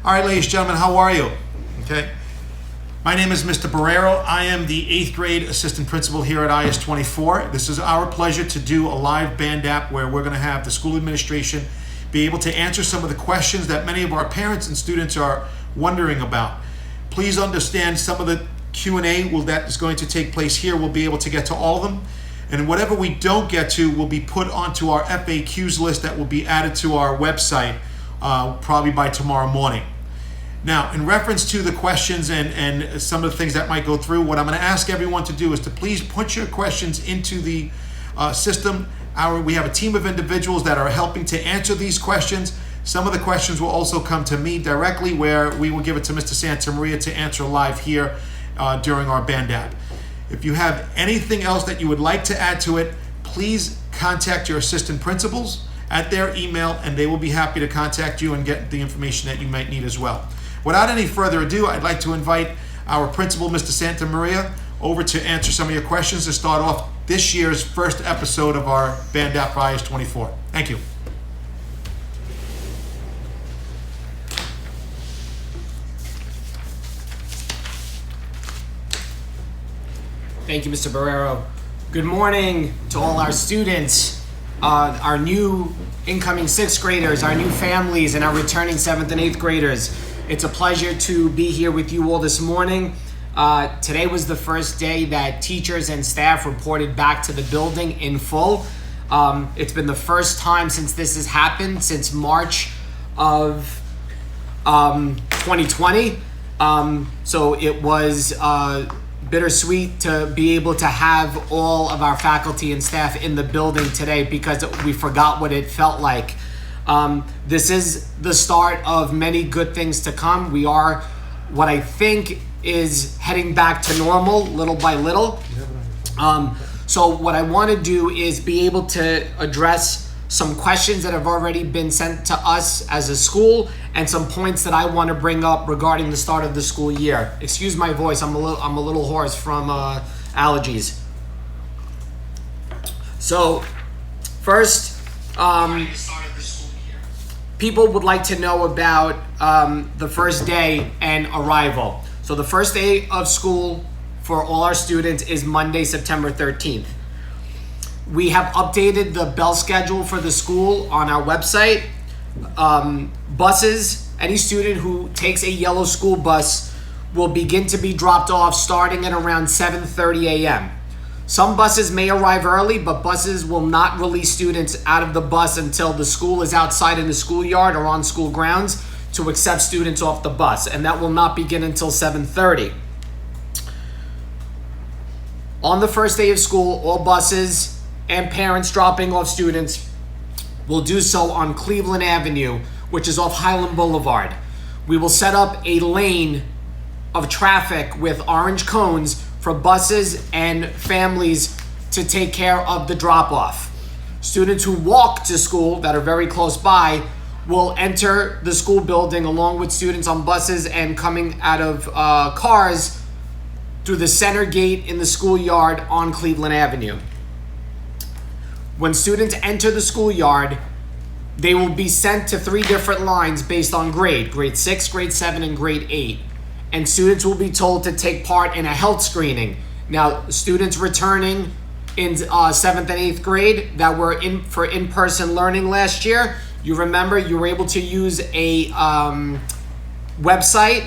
All right, ladies and gentlemen, how are you? Okay. My name is Mr. Borrero. I am the 8th grade assistant principal here at IS-24. This is our pleasure to do a live band app where we're going to have the school administration be able to answer some of the questions that many of our parents and students are wondering about. Please understand some of the Q&A that is going to take place here. We'll be able to get to all of them. And whatever we don't get to will be put onto our FAQs list that will be added to our website probably by tomorrow morning. Now, in reference to the questions and some of the things that might go through, what I'm going to ask everyone to do is to please put your questions into the system. We have a team of individuals that are helping to answer these questions. Some of the questions will also come to me directly, where we will give it to Mr. Santamaria to answer live here during our band app. If you have anything else that you would like to add to it, please contact your assistant principals at their email, and they will be happy to contact you and get the information that you might need as well. Without any further ado, I'd like to invite our principal, Mr. Santamaria, over to answer some of your questions to start off this year's first episode of our band app for IS-24. Thank you. Thank you, Mr. Borrero. Good morning to all our students, our new incoming 6th graders, our new families, and our returning 7th and 8th graders. It's a pleasure to be here with you all this morning. Today was the first day that teachers and staff reported back to the building in full. It's been the first time since this has happened, since March of 2020. So it was bittersweet to be able to have all of our faculty and staff in the building today, because we forgot what it felt like. This is the start of many good things to come. We are what I think is heading back to normal little by little. So what I want to do is be able to address some questions that have already been sent to us as a school, and some points that I want to bring up regarding the start of the school year. Excuse my voice, I'm a little hoarse from allergies. So first, people would like to know about the first day and arrival. So the first day of school for all our students is Monday, September 13th. We have updated the bell schedule for the school on our website. Buses, any student who takes a yellow school bus will begin to be dropped off starting at around 7:30 a.m. Some buses may arrive early, but buses will not release students out of the bus until the school is outside in the schoolyard or on school grounds to accept students off the bus, and that will not begin until 7:30. On the first day of school, all buses and parents dropping off students will do so on Cleveland Avenue, which is off Highland Boulevard. We will set up a lane of traffic with orange cones for buses and families to take care of the drop-off. Students who walk to school that are very close by will enter the school building along with students on buses and coming out of cars through the center gate in the schoolyard on Cleveland Avenue. When students enter the schoolyard, they will be sent to 3 different lines based on grade 6, grade 7, and grade 8. And students will be told to take part in a health screening. Now, students returning in 7th and 8th grade that were for in-person learning last year, you remember you were able to use a website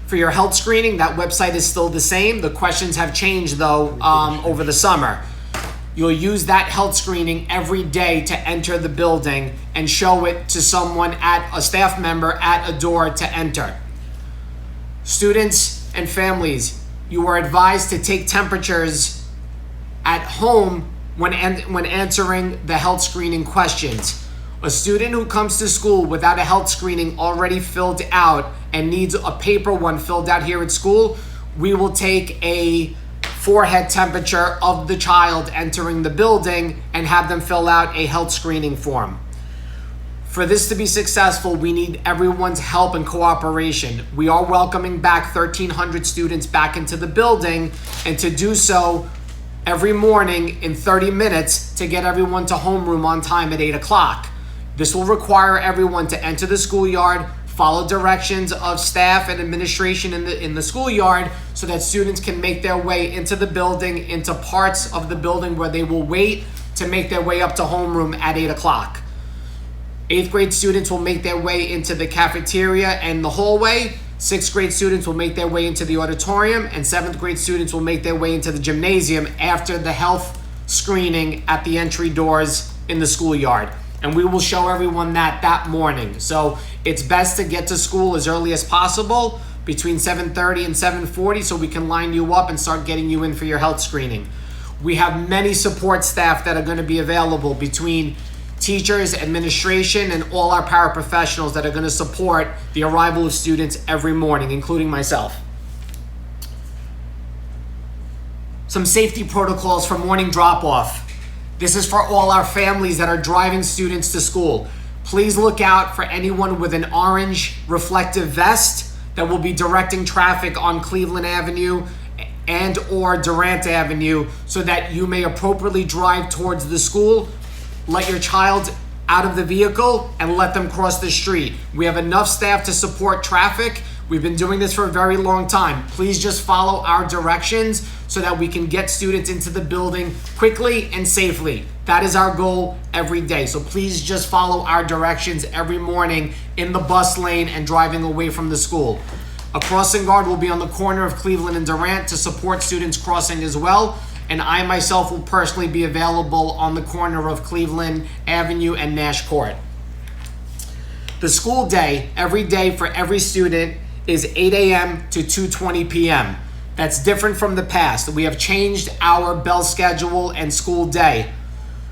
for your health screening. That website is still the same. The questions have changed, though, over the summer. You'll use that health screening every day to enter the building and show it to someone, a staff member at a door to enter. Students and families, you are advised to take temperatures at home when answering the health screening questions. A student who comes to school without a health screening already filled out and needs a paper one filled out here at school, we will take a forehead temperature of the child entering the building and have them fill out a health screening form. For this to be successful, we need everyone's help and cooperation. We are welcoming back 1,300 students back into the building, and to do so every morning in 30 minutes to get everyone to homeroom on time at 8 o'clock. This will require everyone to enter the schoolyard, follow directions of staff and administration in the schoolyard so that students can make their way into the building, into parts of the building where they will wait to make their way up to homeroom at 8 o'clock. 8th grade students will make their way into the cafeteria and the hallway. 6th grade students will make their way into the auditorium, and 7th grade students will make their way into the gymnasium after the health screening at the entry doors in the schoolyard. And we will show everyone that morning. So it's best to get to school as early as possible, between 7:30 and 7:40, so we can line you up and start getting you in for your health screening. We have many support staff that are going to be available, between teachers, administration, and all our paraprofessionals that are going to support the arrival of students every morning, including myself. Some safety protocols for morning drop-off. This is for all our families that are driving students to school. Please look out for anyone with an orange reflective vest that will be directing traffic on Cleveland Avenue and or Durant Avenue so that you may appropriately drive towards the school. Let your child out of the vehicle and let them cross the street. We have enough staff to support traffic. We've been doing this for a very long time. Please just follow our directions so that we can get students into the building quickly and safely. That is our goal every day. So please just follow our directions every morning in the bus lane and driving away from the school. A crossing guard will be on the corner of Cleveland and Durant to support students crossing as well. And I myself will personally be available on the corner of Cleveland Avenue and Nash Court. The school day, every day for every student, is 8 a.m. to 2:20 p.m. That's different from the past. We have changed our bell schedule and school day.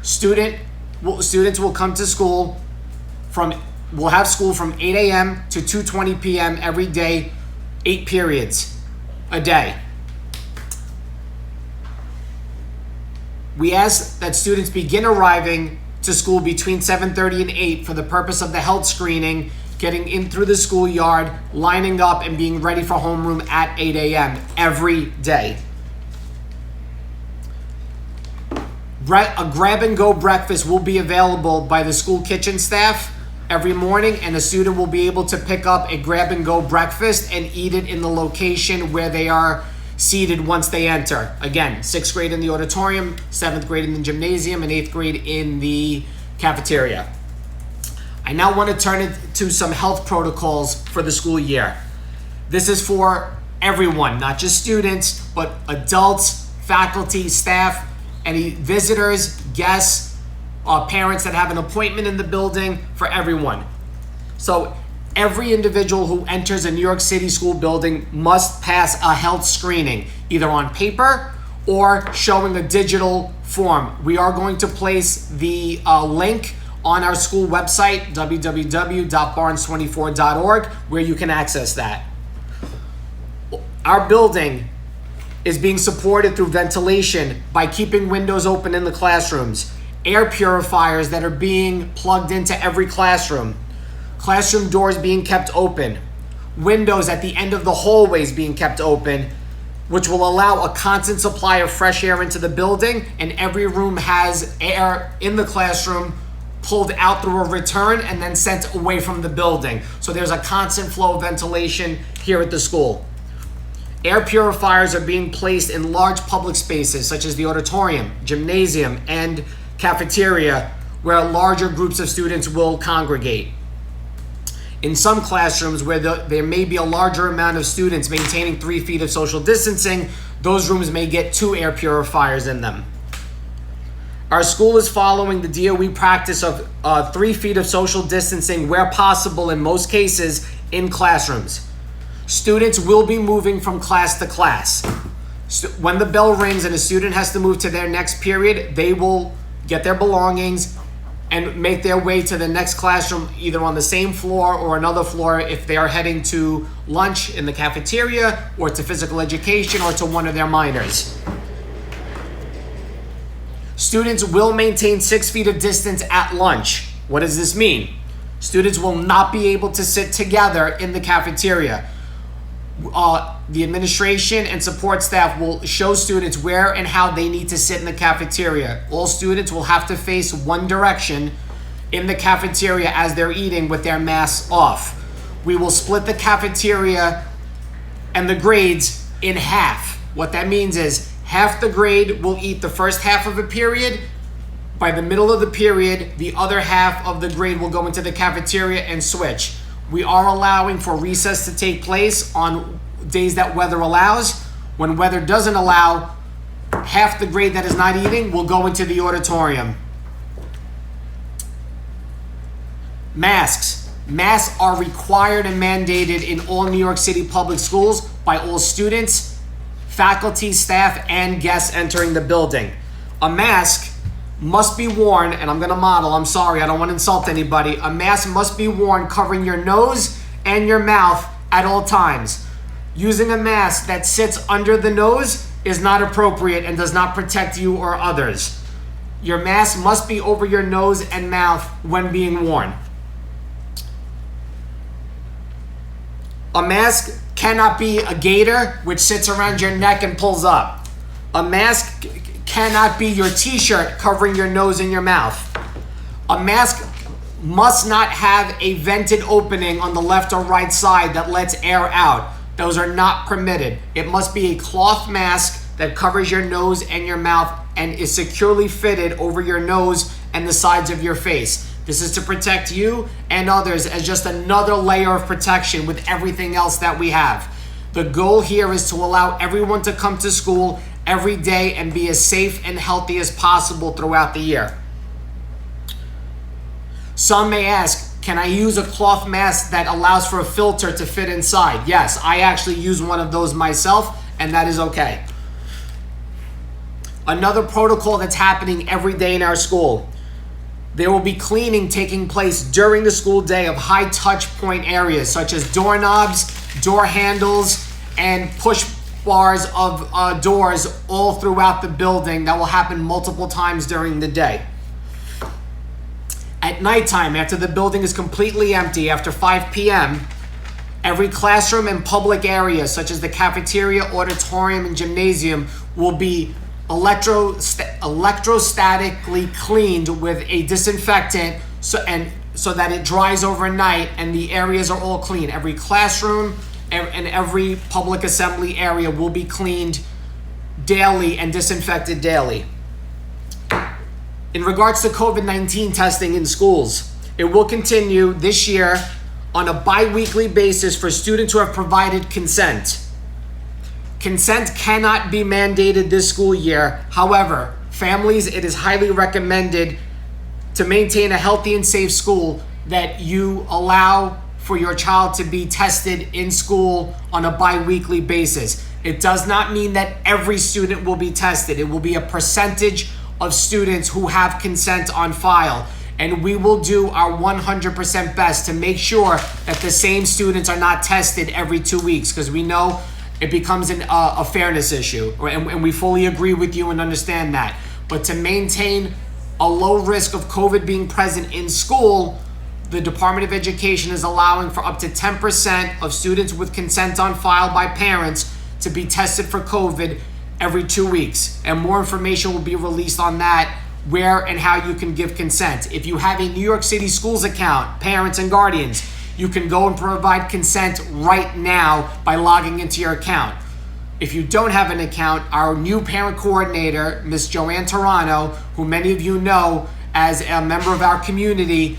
Students will come to school we'll have school from 8 a.m. to 2:20 p.m. every day, 8 periods a day. We ask that students begin arriving to school between 7:30 and 8 for the purpose of the health screening, getting in through the schoolyard, lining up, and being ready for homeroom at 8 a.m. every day. A grab-and-go breakfast will be available by the school kitchen staff every morning, and a student will be able to pick up a grab-and-go breakfast and eat it in the location where they are seated once they enter. Again, 6th grade in the auditorium, 7th grade in the gymnasium, and 8th grade in the cafeteria. I now want to turn it to some health protocols for the school year. This is for everyone, not just students, but adults, faculty, staff, any visitors, guests, parents that have an appointment in the building, for everyone. So every individual who enters a New York City school building must pass a health screening, either on paper or showing a digital form. We are going to place the link on our school website, www.barnes24.org, where you can access that. Our building is being supported through ventilation by keeping windows open in the classrooms, air purifiers that are being plugged into every classroom, classroom doors being kept open, windows at the end of the hallways being kept open, which will allow a constant supply of fresh air into the building, and every room has air in the classroom pulled out through a return and then sent away from the building. So there's a constant flow of ventilation here at the school. Air purifiers are being placed in large public spaces such as the auditorium, gymnasium, and cafeteria, where larger groups of students will congregate. In some classrooms where there may be a larger amount of students maintaining 3 feet of social distancing, those rooms may get 2 air purifiers in them. Our school is following the DOE practice of 3 feet of social distancing where possible in most cases in classrooms. Students will be moving from class to class. When the bell rings and a student has to move to their next period, they will get their belongings and make their way to the next classroom, either on the same floor or another floor if they are heading to lunch in the cafeteria or to physical education or to one of their minors. Students will maintain 6 feet of distance at lunch. What does this mean? Students will not be able to sit together in the cafeteria. The administration and support staff will show students where and how they need to sit in the cafeteria. All students will have to face one direction in the cafeteria as they're eating with their masks off. we will split the cafeteria and the grades in half. What that means is half the grade will eat the first half of a period. By the middle of the period, the other half of the grade will go into the cafeteria and switch. We are allowing for recess to take place on days that weather allows. When weather doesn't allow, half the grade that is not eating will go into the auditorium. Masks. Masks are required and mandated in all New York City public schools by all students, faculty, staff, and guests entering the building. A mask must be worn, and I'm going to model, I'm sorry, I don't want to insult anybody. A mask must be worn covering your nose and your mouth at all times. Using a mask that sits under the nose is not appropriate and does not protect you or others. Your mask must be over your nose and mouth when being worn. A mask cannot be a gaiter, which sits around your neck and pulls up. A mask cannot be your t-shirt covering your nose and your mouth. A mask must not have a vented opening on the left or right side that lets air out. Those are not permitted. It must be a cloth mask that covers your nose and your mouth and is securely fitted over your nose and the sides of your face. This is to protect you and others as just another layer of protection with everything else that we have. The goal here is to allow everyone to come to school every day and be as safe and healthy as possible throughout the year. Some may ask, can I use a cloth mask that allows for a filter to fit inside? Yes, I actually use one of those myself, and that is okay. Another protocol that's happening every day in our school. There will be cleaning taking place during the school day of high touch point areas such as doorknobs, door handles, and push bars of doors all throughout the building. That will happen multiple times during the day. At nighttime, after the building is completely empty, after 5 p.m., every classroom and public area such as the cafeteria, auditorium, and gymnasium will be electrostatically cleaned with a disinfectant so that it dries overnight and the areas are all clean. Every classroom and every public assembly area will be cleaned daily and disinfected daily. In regards to COVID-19 testing in schools, it will continue this year on a bi-weekly basis for students who have provided consent. Consent cannot be mandated this school year. However, families, it is highly recommended to maintain a healthy and safe school that you allow for your child to be tested in school on a bi-weekly basis. It does not mean that every student will be tested. It will be a percentage of students who have consent on file. And we will do our 100% best to make sure that the same students are not tested every 2 weeks, because we know it becomes a fairness issue, and we fully agree with you and understand that. But to maintain a low risk of COVID being present in school, the Department of Education is allowing for up to 10% of students with consent on file by parents to be tested for COVID every 2 weeks. And more information will be released on that, where and how you can give consent. If you have a New York City Schools account, parents and guardians, you can go and provide consent right now by logging into your account. If you don't have an account, our new parent coordinator, Ms. Joanne Toronto, who many of you know as a member of our community,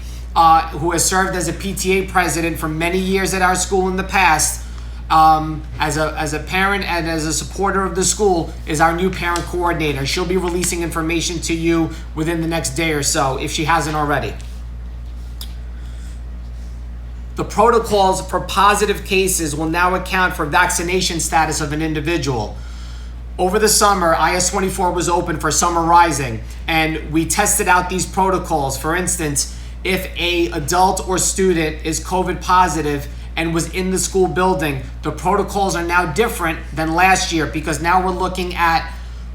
who has served as a PTA president for many years at our school in the past, as a parent and as a supporter of the school, is our new parent coordinator. She'll be releasing information to you within the next day or so, if she hasn't already. The protocols for positive cases will now account for vaccination status of an individual. Over the summer, IS-24 was open for summer rising, and we tested out these protocols. For instance, if an adult or student is COVID positive and was in the school building, the protocols are now different than last year, because now we're looking at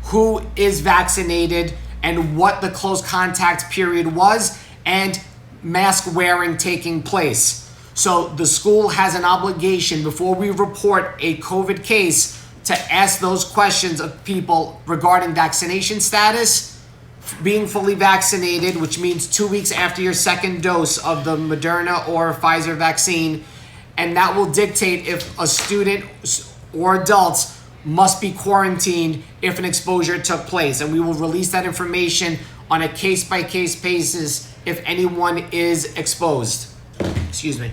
who is vaccinated and what the close contact period was and mask wearing taking place. So the school has an obligation before we report a COVID case to ask those questions of people regarding vaccination status, being fully vaccinated, which means 2 weeks after your second dose of the Moderna or Pfizer vaccine, and that will dictate if a student or adults must be quarantined if an exposure took place. And we will release that information on a case-by-case basis if anyone is exposed. Excuse me.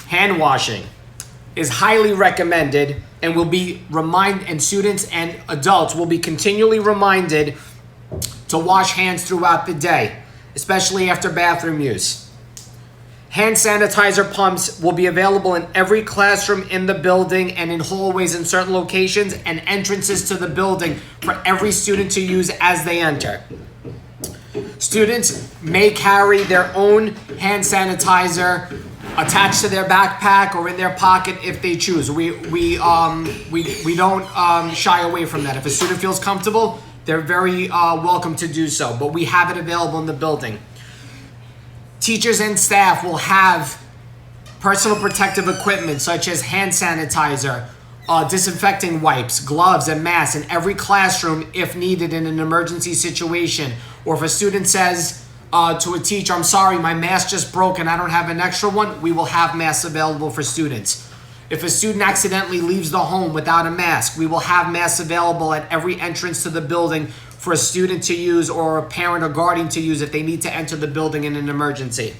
Hand washing is highly recommended and will be and students and adults will be continually reminded to wash hands throughout the day, especially after bathroom use. Hand sanitizer pumps will be available in every classroom in the building and in hallways in certain locations and entrances to the building for every student to use as they enter. Students may carry their own hand sanitizer attached to their backpack or in their pocket if they choose. We don't shy away from that. If a student feels comfortable, they're very welcome to do so, but we have it available in the building. Teachers and staff will have personal protective equipment such as hand sanitizer, disinfecting wipes, gloves, and masks in every classroom if needed in an emergency situation. Or if a student says to a teacher, "I'm sorry, my mask just broke and I don't have an extra one," we will have masks available for students. If a student accidentally leaves the home without a mask, we will have masks available at every entrance to the building for a student to use or a parent or guardian to use if they need to enter the building in an emergency.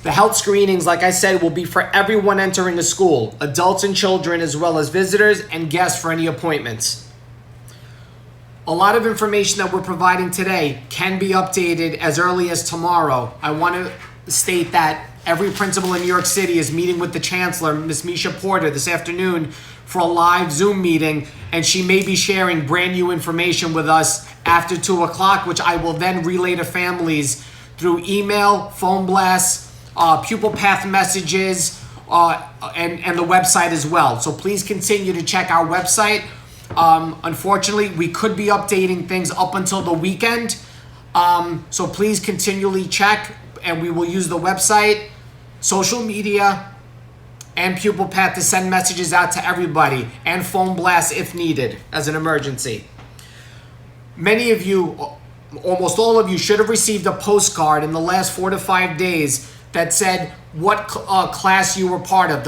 The health screenings, like I said, will be for everyone entering the school, adults and children, as well as visitors and guests for any appointments. A lot of information that we're providing today can be updated as early as tomorrow. I want to state that every principal in New York City is meeting with the Chancellor, Ms. Misha Porter, this afternoon for a live Zoom meeting, and she may be sharing brand new information with us after 2 o'clock, which I will then relay to families through email, phone blasts, Pupil Path messages, and the website as well. So please continue to check our website. Unfortunately, we could be updating things up until the weekend. So please continually check, and we will use the website, social media, and Pupil Path to send messages out to everybody, and phone blasts if needed as an emergency. Many of you, almost all of you, should have received a postcard in the last 4 to 5 days that said what class you were part of,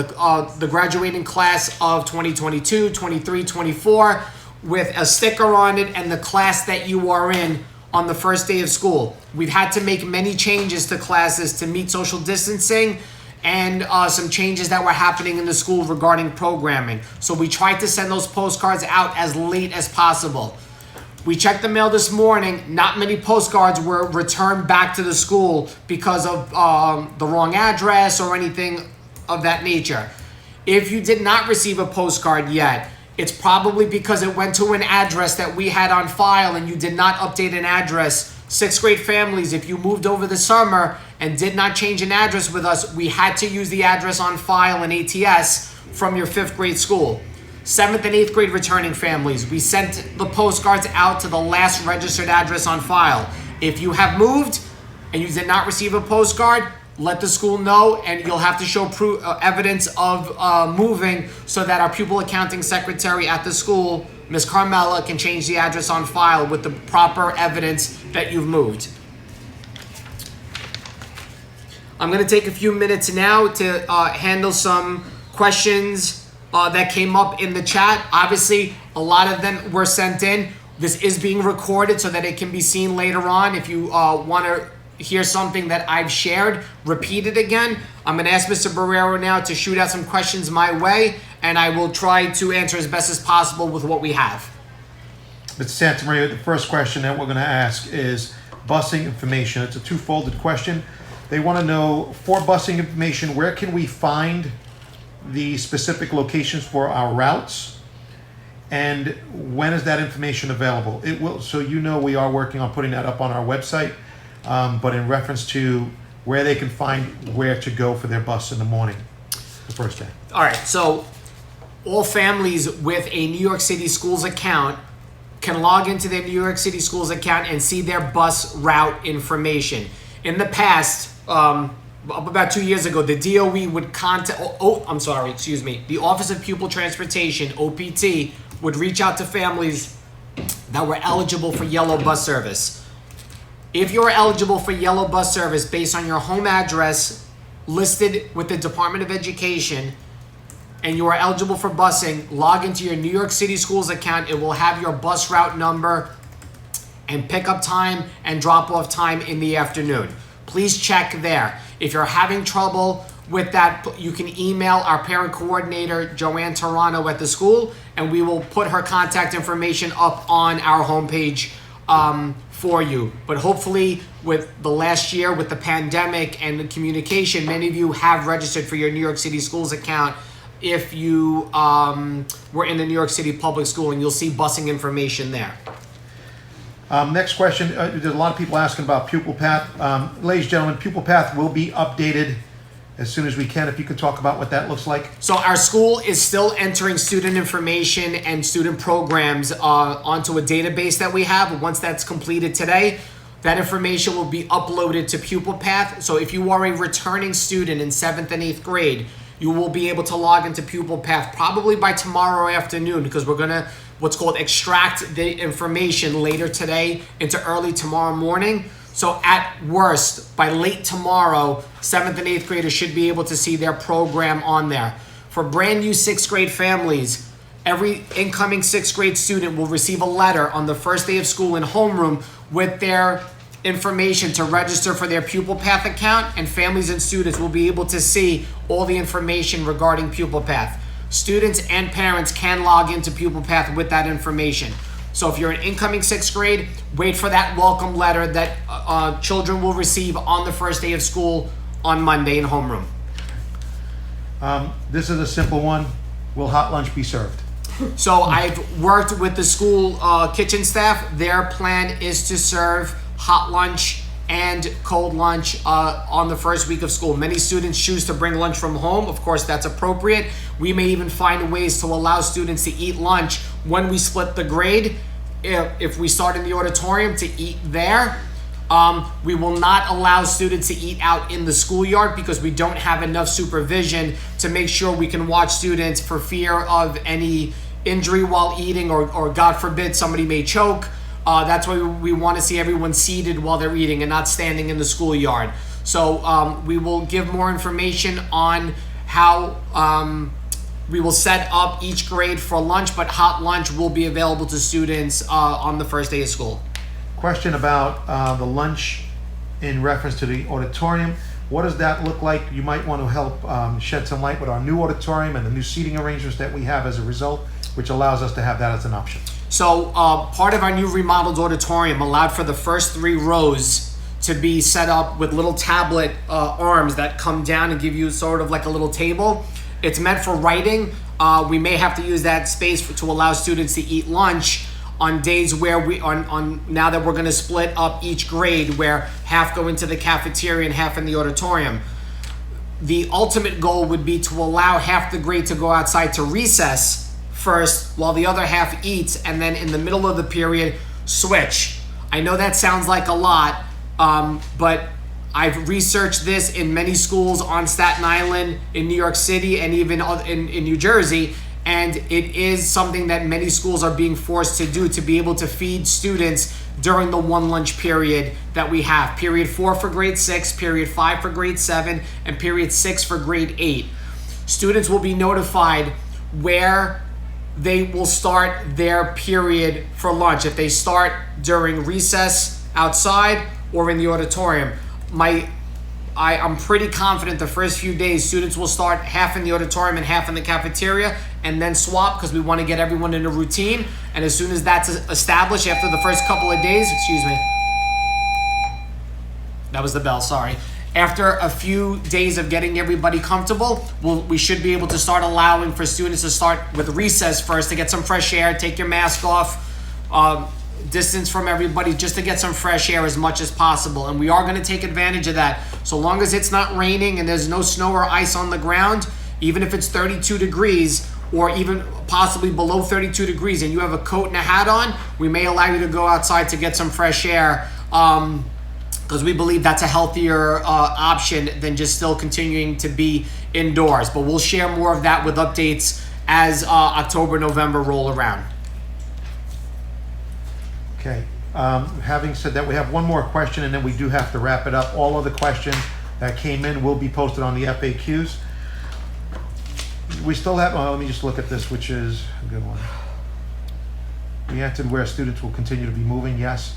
the graduating class of 2022, 23, 24, with a sticker on it and the class that you are in on the first day of school. We've had to make many changes to classes to meet social distancing and some changes that were happening in the school regarding programming. So we tried to send those postcards out as late as possible. We checked the mail this morning. Not many postcards were returned back to the school because of the wrong address or anything of that nature. If you did not receive a postcard yet, it's probably because it went to an address that we had on file and you did not update an address. 6th grade families, if you moved over the summer and did not change an address with us, we had to use the address on file in ATS from your 5th grade school. 7th and 8th grade returning families, we sent the postcards out to the last registered address on file. If you have moved and you did not receive a postcard, let the school know, and you'll have to show evidence of moving so that our pupil accounting secretary at the school, Ms. Carmela, can change the address on file with the proper evidence that you've moved. I'm going to take a few minutes now to handle some questions that came up in the chat. Obviously, a lot of them were sent in. This is being recorded so that it can be seen later on. If you want to hear something that I've shared, repeat it again. I'm going to ask Mr. Borrero now to shoot out some questions my way, and I will try to answer as best as possible with what we have. Mr. Santamaria, the first question that we're going to ask is busing information. It's a two-folded question. They want to know, for busing information, where can we find the specific locations for our routes, and when is that information available? It will, so you know, we are working on putting that up on our website, but in reference to where they can find where to go for their bus in the morning, the first day. All right, so all families with a New York City Schools account can log into their New York City Schools account and see their bus route information. In the past, about 2 years ago, the DOE would contact, the Office of Pupil Transportation, OPT, would reach out to families that were eligible for yellow bus service. If you're eligible for yellow bus service based on your home address listed with the Department of Education, and you are eligible for busing, log into your New York City Schools account. It will have your bus route number and pickup time and drop-off time in the afternoon. Please check there. If you're having trouble with that, you can email our parent coordinator, Joanne Tarano, at the school, and we will put her contact information up on our homepage for you. But hopefully, with the last year, with the pandemic and the communication, many of you have registered for your New York City Schools account if you were in the New York City Public School, and you'll see busing information there. Next question, there's a lot of people asking about Pupil Path. Ladies and gentlemen, Pupil Path will be updated as soon as we can. If you could talk about what that looks like. So our school is still entering student information and student programs onto a database that we have. Once that's completed today, that information will be uploaded to Pupil Path. So if you are a returning student in 7th and 8th grade, you will be able to log into Pupil Path probably by tomorrow afternoon, because we're gonna what's called extract the information later today into early tomorrow morning. So at worst, by late tomorrow, 7th and 8th graders should be able to see their program on there. For brand new 6th grade families, every incoming 6th grade student will receive a letter on the first day of school in homeroom with their information to register for their Pupil Path account, and families and students will be able to see all the information regarding Pupil Path. Students and parents can log into Pupil Path with that information. So if you're in incoming 6th grade, wait for that welcome letter that children will receive on the first day of school on Monday in homeroom. This is a simple one. Will hot lunch be served? So I've worked with the school kitchen staff. Their plan is to serve hot lunch and cold lunch on the first week of school. Many students choose to bring lunch from home. Of course, that's appropriate. We may even find ways to allow students to eat lunch when we split the grade. If we start in the auditorium, to eat there. We will not allow students to eat out in the schoolyard because we don't have enough supervision to make sure we can watch students for fear of any injury while eating, or God forbid, somebody may choke. That's why we want to see everyone seated while they're eating and not standing in the schoolyard. So we will give more information on how we will set up each grade for lunch, but hot lunch will be available to students on the first day of school. Question about the lunch in reference to the auditorium. What does that look like? You might want to help shed some light with our new auditorium and the new seating arrangements that we have as a result, which allows us to have that as an option. So part of our new remodeled auditorium allowed for the first 3 rows to be set up with little tablet arms that come down and give you sort of like a little table. It's meant for writing. We may have to use that space to allow students to eat lunch on days where now that we're going to split up each grade, where half go into the cafeteria and half in the auditorium. The ultimate goal would be to allow half the grade to go outside to recess first while the other half eats, and then in the middle of the period switch. I know that sounds like a lot, but I've researched this in many schools on Staten Island, in New York City, and even in New Jersey, and it is something that many schools are being forced to do to be able to feed students during the 1 lunch period that we have. Period 4 for grade 6, period 5 for grade 7, and period 6 for grade 8. Students will be notified where they will start their period for lunch. If they start during recess outside or in the auditorium. I'm pretty confident the first few days students will start half in the auditorium and half in the cafeteria, and then swap, because we want to get everyone in a routine. And as soon as that's established, after the first couple of days, excuse me, that was the bell, sorry. After a few days of getting everybody comfortable, we should be able to start allowing for students to start with recess first, to get some fresh air, take your mask off, distance from everybody, just to get some fresh air as much as possible. And we are going to take advantage of that. So long as it's not raining and there's no snow or ice on the ground, even if it's 32 degrees or even possibly below 32 degrees and you have a coat and a hat on, we may allow you to go outside to get some fresh air, because we believe that's a healthier option than just still continuing to be indoors. But we'll share more of that with updates as October, November roll around. Okay. Having said that, we have one more question and then we do have to wrap it up. All of the questions that came in will be posted on the FAQs. We still have, let me just look at this, which is a good one. We answered where students will continue to be moving, yes.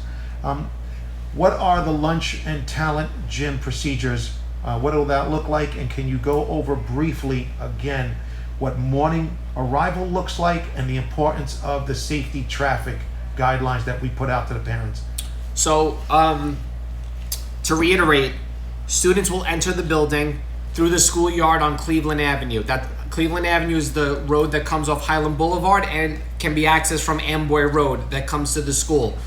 What are the lunch and talent gym procedures? What will that look like? And can you go over briefly again what morning arrival looks like and the importance of the safety traffic guidelines that we put out to the parents? So, to reiterate, students will enter the building through the schoolyard on Cleveland Avenue. That Cleveland Avenue is the road that comes off Highland Boulevard and can be accessed from Amboy Road that comes to the school.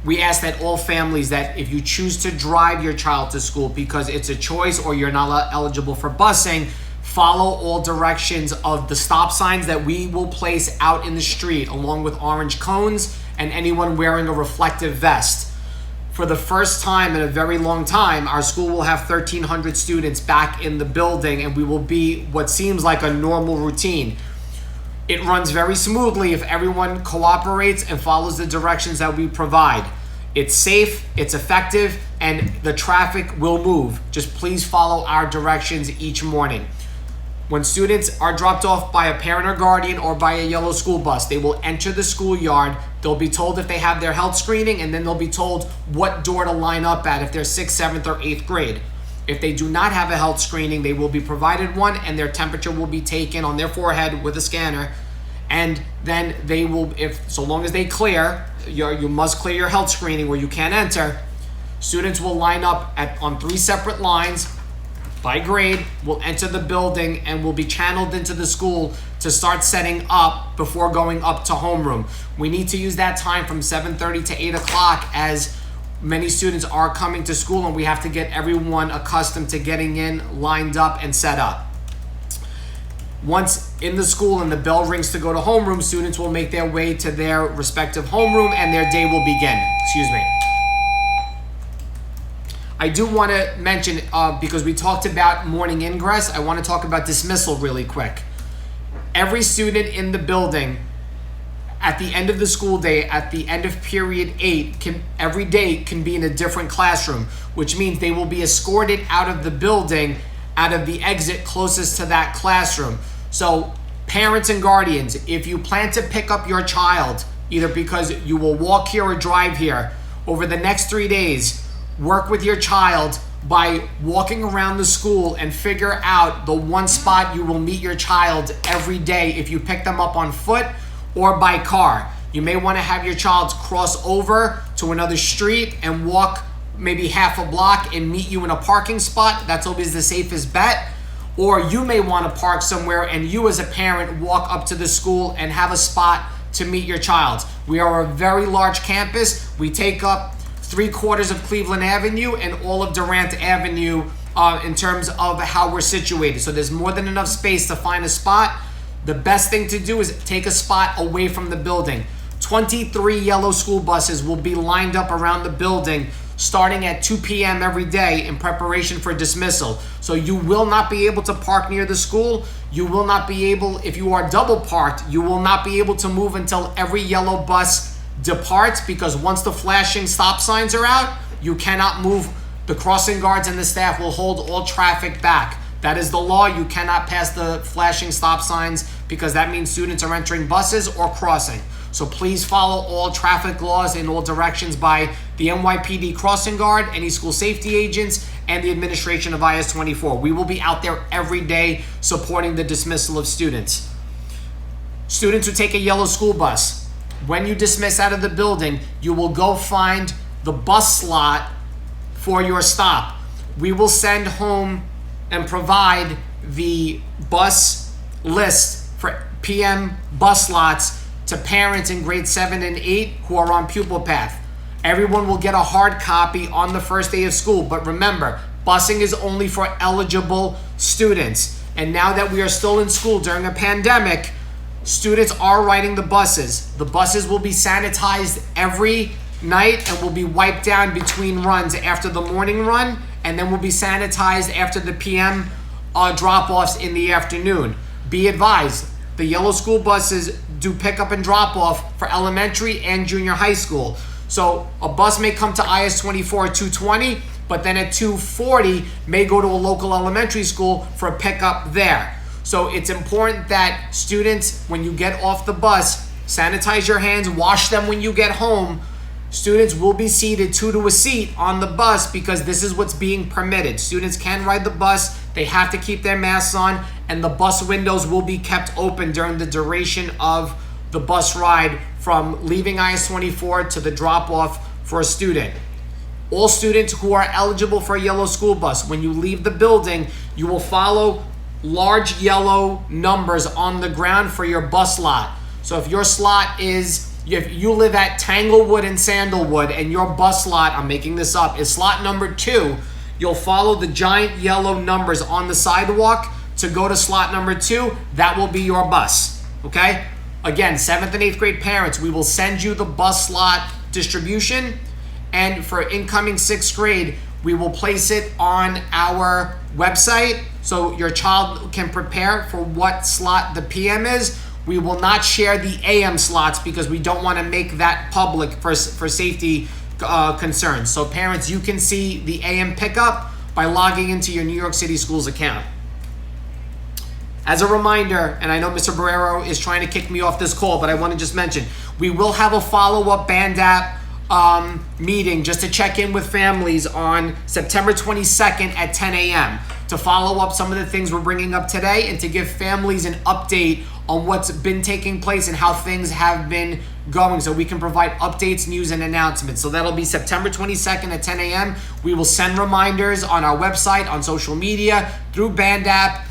We ask that all families that if you choose to drive your child to school because it's a choice or you're not eligible for busing, follow all directions of the stop signs that we will place out in the street along with orange cones and anyone wearing a reflective vest. For the first time in a very long time, our school will have 1,300 students back in the building and we will be what seems like a normal routine. It runs very smoothly if everyone cooperates and follows the directions that we provide. It's safe, it's effective, and the traffic will move. Just please follow our directions each morning. When students are dropped off by a parent or guardian or by a yellow school bus, they will enter the schoolyard. They'll be told if they have their health screening, and then they'll be told what door to line up at if they're 6th, 7th, or 8th grade. If they do not have a health screening, they will be provided one, and their temperature will be taken on their forehead with a scanner. And then they will, if so long as they clear, you must clear your health screening where you can't enter. Students will line up on 3 separate lines by grade, will enter the building and will be channeled into the school to start setting up before going up to homeroom. We need to use that time from 7:30 to 8 o'clock as many students are coming to school and we have to get everyone accustomed to getting in, lined up, and set up. Once in the school and the bell rings to go to homeroom, students will make their way to their respective homeroom and their day will begin. Excuse me. I do want to mention, because we talked about morning ingress, I want to talk about dismissal really quick. Every student in the building at the end of the school day, at the end of period 8, every day can be in a different classroom, which means they will be escorted out of the building, out of the exit closest to that classroom. So parents and guardians, if you plan to pick up your child, either because you will walk here or drive here, over the next 3 days, work with your child by walking around the school and figure out the one spot you will meet your child every day if you pick them up on foot or by car. You may want to have your child cross over to another street and walk maybe half a block and meet you in a parking spot. That's always the safest bet. Or you may want to park somewhere and you as a parent walk up to the school and have a spot to meet your child. We are a very large campus. We take up 3/4 of Cleveland Avenue and all of Durant Avenue in terms of how we're situated. So there's more than enough space to find a spot. The best thing to do is take a spot away from the building. 23 yellow school buses will be lined up around the building starting at 2 p.m. every day in preparation for dismissal. So you will not be able to park near the school. You will not be able, if you are double parked, you will not be able to move until every yellow bus departs, because once the flashing stop signs are out, you cannot move. The crossing guards and the staff will hold all traffic back. That is the law. You cannot pass the flashing stop signs because that means students are entering buses or crossing. So please follow all traffic laws in all directions by the NYPD crossing guard, any school safety agents, and the administration of IS-24. We will be out there every day supporting the dismissal of students. Students who take a yellow school bus, when you dismiss out of the building, you will go find the bus slot for your stop. We will send home and provide the bus list for PM bus slots to parents in grade 7 and 8 who are on Pupil Path. Everyone will get a hard copy on the first day of school, but remember, busing is only for eligible students. And now that we are still in school during a pandemic, students are riding the buses. The buses will be sanitized every night and will be wiped down between runs after the morning run, and then will be sanitized after the PM drop-offs in the afternoon. Be advised, the yellow school buses do pickup and drop off for elementary and junior high school. So a bus may come to IS-24 at 2:20, but then at 2:40 may go to a local elementary school for a pickup there. So it's important that students, when you get off the bus, sanitize your hands, wash them when you get home. Students will be seated 2 to a seat on the bus because this is what's being permitted. Students can ride the bus, they have to keep their masks on, and the bus windows will be kept open during the duration of the bus ride from leaving IS-24 to the drop-off for a student. All students who are eligible for a yellow school bus, when you leave the building, you will follow large yellow numbers on the ground for your bus lot. So if your slot is, if you live at Tanglewood and Sandalwood and your bus lot, I'm making this up, is slot number 2, you'll follow the giant yellow numbers on the sidewalk to go to slot number 2. That will be your bus, okay? Again, 7th and 8th grade parents, we will send you the bus slot distribution, and for incoming 6th grade, we will place it on our website so your child can prepare for what slot the PM is. We will not share the AM slots because we don't want to make that public for safety concerns. So parents, you can see the AM pickup by logging into your New York City Schools account. As a reminder, and I know Mr. Borrero is trying to kick me off this call, but I want to just mention, we will have a follow-up BANDAP meeting just to check in with families on September 22nd at 10 a.m. to follow up some of the things we're bringing up today and to give families an update on what's been taking place and how things have been going so we can provide updates, news, and announcements. So that'll be September 22nd at 10 a.m. We will send reminders on our website, on social media, through BANDAP,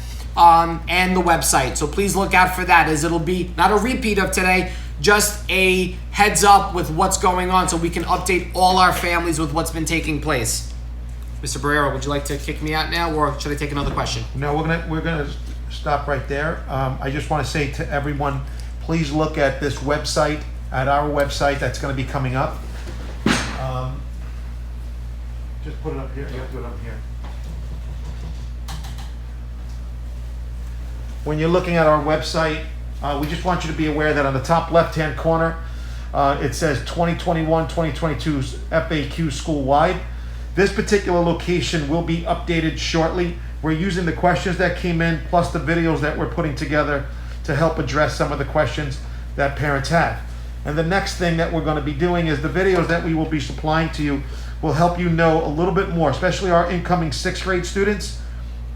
and the website. So please look out for that, as it'll be not a repeat of today, just a heads up with what's going on so we can update all our families with what's been taking place. Mr. Borrero, would you like to kick me out now, or should I take another question? No, we're gonna stop right there. I just want to say to everyone, please look at this website, at our website that's going to be coming up. Just put it up here. You have to do it up here. When you're looking at our website, we just want you to be aware that on the top left-hand corner, it says 2021-2022 FAQ school-wide. This particular location will be updated shortly. We're using the questions that came in plus the videos that we're putting together to help address some of the questions that parents have. And the next thing that we're going to be doing is the videos that we will be supplying to you will help you know a little bit more, especially our incoming 6th grade students,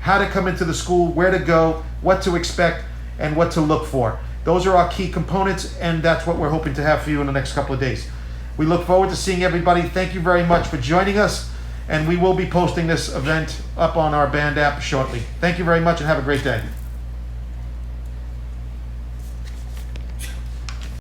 how to come into the school, where to go, what to expect, and what to look for. Those are our key components, and that's what we're hoping to have for you in the next couple of days. We look forward to seeing everybody. Thank you very much for joining us, and we will be posting this event up on our BANDAP shortly. Thank you very much, and have a great day.